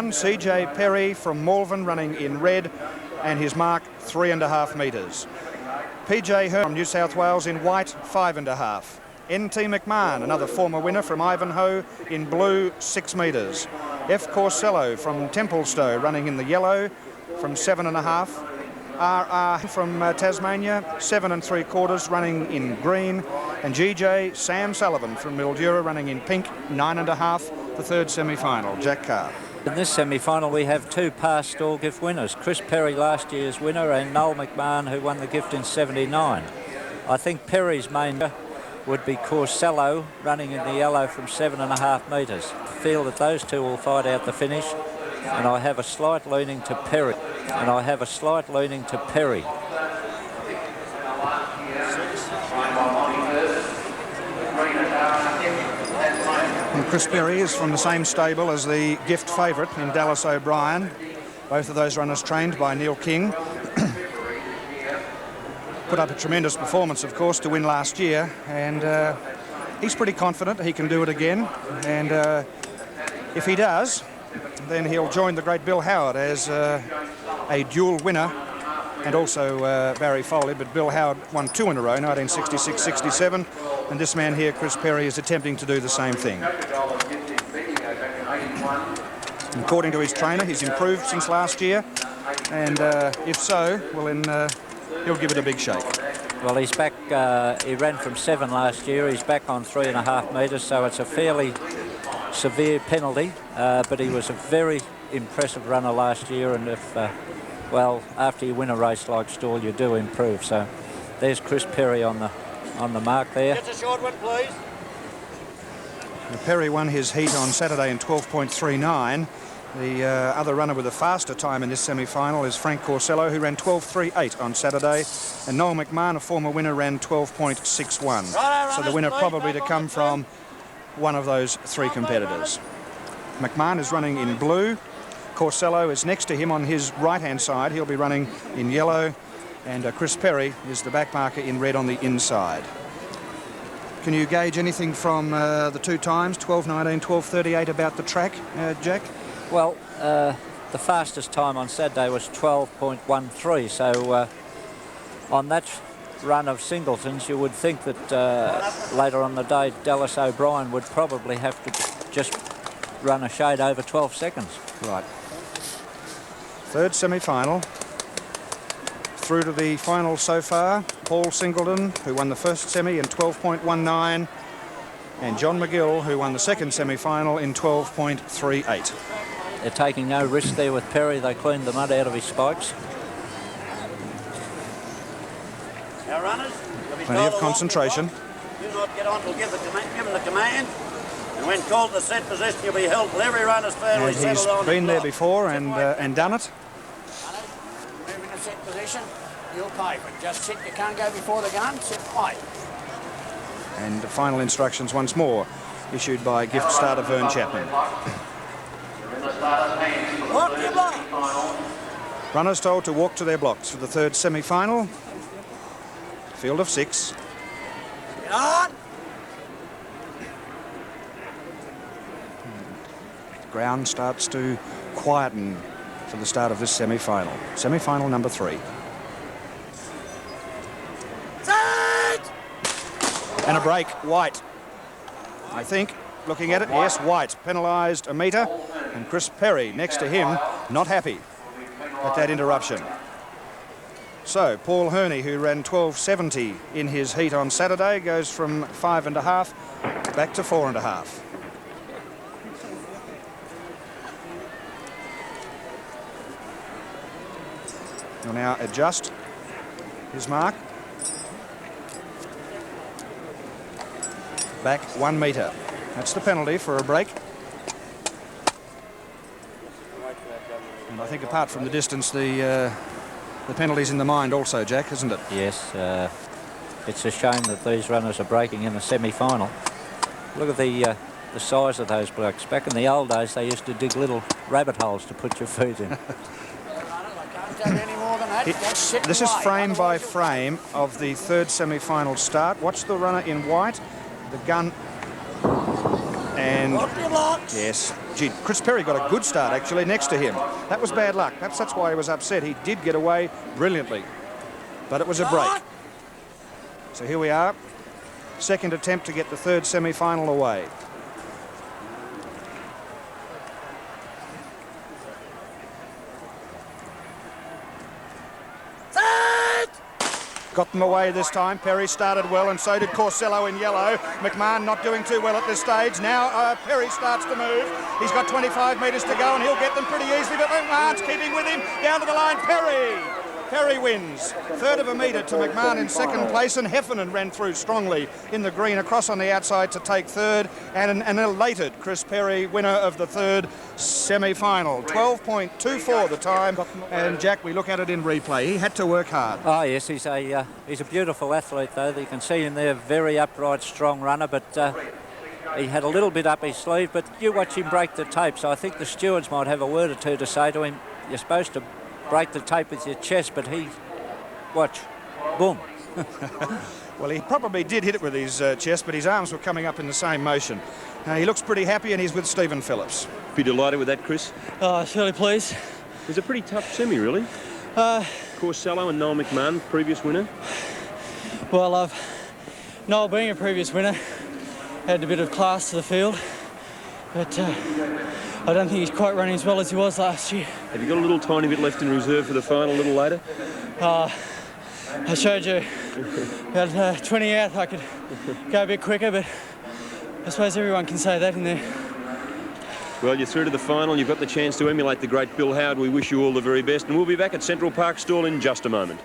CJ Perry from Malvern running in red, and his mark 3.5 metres. PJ Hearn from New South Wales in white, 5.5. NT McMahon, another former winner from Ivanhoe, in blue, 6 metres. F Corsello from Templestowe running in the yellow from 7.5. RR from Tasmania, 7 3/4 running in green. And GJ Sam Sullivan from Mildura running in pink, 9.5, the third semi-final. Jack Carr. In this semi-final we have two past Stawell Gift winners, Chris Perry, last year's winner, and Noel McMahon, who won the gift in 79. I think Perry's main would be Corsello running in the yellow from 7.5 metres. I feel that those two will fight out the finish, and I have a slight leaning to Perry. And Chris Perry is from the same stable as the gift favourite in Dallas O'Brien. Both of those runners trained by Neil King. Put up a tremendous performance, of course, to win last year, and he's pretty confident he can do it again. And if he does, then he'll join the great Bill Howard as a dual winner, and also Barry Foley. But Bill Howard won 2 in a row, 1966-67, and this man here, Chris Perry, is attempting to do the same thing. According to his trainer, he's improved since last year, and if so, well then he'll give it a big shake. Well, he's back, he ran from 7 last year, he's back on 3.5 metres, so it's a fairly severe penalty, but he was a very impressive runner last year, and if, well, after you win a race like Stawell, you do improve. So there's Chris Perry on the mark there. Just a short one, please. Perry won his heat on Saturday in 12.39. The other runner with a faster time in this semi-final is Frank Corsello, who ran 12.38 on Saturday, and Noel McMahon, a former winner, ran 12.61. So the winner probably to come from one of those three competitors. McMahon is running in blue. Corsello is next to him on his right-hand side. He'll be running in yellow, and Chris Perry is the back marker in red on the inside. Can you gauge anything from the two times, 12.19, 12.38, about the track, Jack? Well, the fastest time on Saturday was 12.13, so on that run of singletons you would think that later on the day Dallas O'Brien would probably have to just run a shade over 12 seconds. Right. Third semi-final. Through to the final so far, Paul Singleton, who won the first semi in 12.19, and John McGill, who won the second semi-final in 12.38. They're taking no risk there with Perry. They cleaned the mud out of his spikes. Our runners, plenty of concentration. Do not get on, we'll give him the command. And when called to set position, you'll be held till every runner's fairly settled on. He's been there before and done it. Move in a set position, you'll pay for it. Just sit, you can't go before the gun, sit wait. And the final instructions once more, issued by gift starter Vern Chapman. Walk your blocks. Runners told to walk to their blocks for the third semi-final. Field of 6. Get on. The ground starts to quieten for the start of this semi-final. Semi-final number 3. Set. And a break, white. I think, looking at it, yes, white. Penalised a metre, and Chris Perry next to him, not happy at that interruption. So, Paul Herney, who ran 12.70 in his heat on Saturday, goes from 5.5 back to 4.5. He'll now adjust his mark. Back 1 metre. That's the penalty for a break. And I think apart from the distance, the penalty's in the mind also, Jack, isn't it? Yes, it's a shame that these runners are breaking in the semi-final. Look at the size of those blokes. Back in the old days, they used to dig little rabbit holes to put your feet in. This is frame by frame of the third semi-final start. Watch the runner in white. The gun And yes, gee, Chris Perry got a good start actually next to him. That was bad luck. Perhaps that's why he was upset. He did get away brilliantly, but it was a break. So here we are. Second attempt to get the third semi-final away. Got them away this time. Perry started well, and so did Corsello in yellow. McMahon not doing too well at this stage. Now Perry starts to move. He's got 25 metres to go, and he'll get them pretty easily, but McMahon's keeping with him. Down to the line, Perry wins. Third of a metre to McMahon in second place, and Heffernan ran through strongly in the green across on the outside to take third, and an elated Chris Perry, winner of the third semi-final. 12.24 the time, and Jack, we look at it in replay. He had to work hard. Oh yes, he's a beautiful athlete though. You can see him there, very upright, strong runner, but he had a little bit up his sleeve. But you watch him break the tape, so I think the stewards might have a word or two to say to him. You're supposed to break the tape with your chest, but watch, boom. Well, he probably did hit it with his chest, but his arms were coming up in the same motion. He looks pretty happy, and he's with Stephen Phillips. Be delighted with that, Chris? Fairly pleased. It was a pretty tough semi, really. Corsello and Noel McMahon, previous winner. Well, Noel being a previous winner, had a bit of class to the field, but I don't think he's quite running as well as he was last year. Have you got a little tiny bit left in reserve for the final a little later? I showed you about 20 out. I could go a bit quicker, but I suppose everyone can say that in there. Well, you're through to the final. You've got the chance to emulate the great Bill Howard. We wish you all the very best, and we'll be back at Central Park Stall in just a moment.